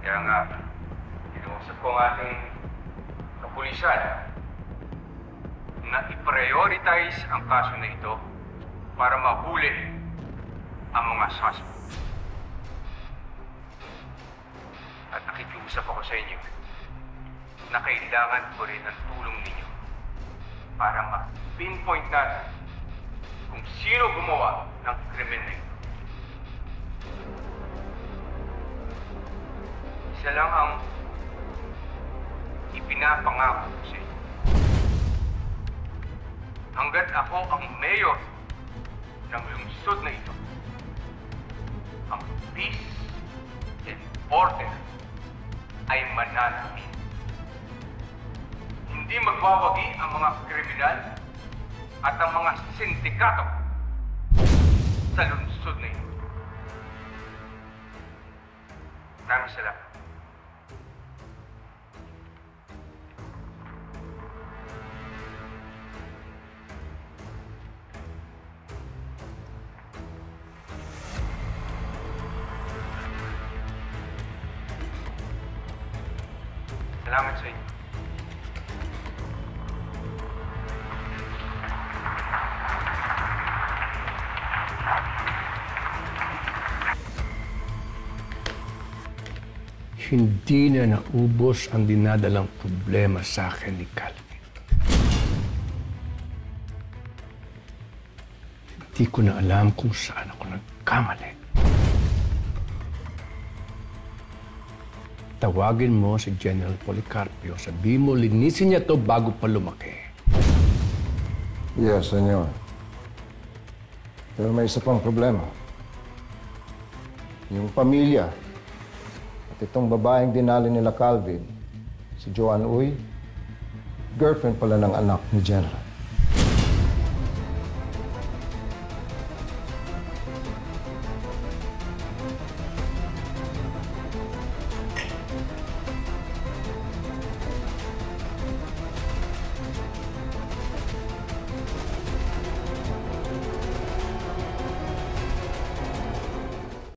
Kaya nga, inuusap ko ang ating kapulisan na i-prioritize ang kaso na ito para mahuli ang mga suspect. At nakikiusap ako sa inyo na kailangan ko rin ang tulong ninyo para ma-pinpoint natin kung sino gumawa ng krimen na ito. Isa lang ang ipinapangako ko sa inyo. Hanggat ako ang mayor ng lungsod na ito, ang peace and order ay mananamin. Hindi magwawagi ang mga kriminal at ang mga sindikato sa lungsod na ito. Maraming salamat. Salamat sa inyo. Hindi na naubos ang dinadalang problema sa akin ni Calvin. Hindi ko na alam kung saan ako nagkamali. Tawagin mo si General Policarpio. Sabihin mo, linisin niya to bago pa lumaki. Yes, senyor. Pero may isa pang problema. Yung pamilya at itong babaeng dinali nila Calvin, si Joanne Uy, girlfriend pala ng anak ni General.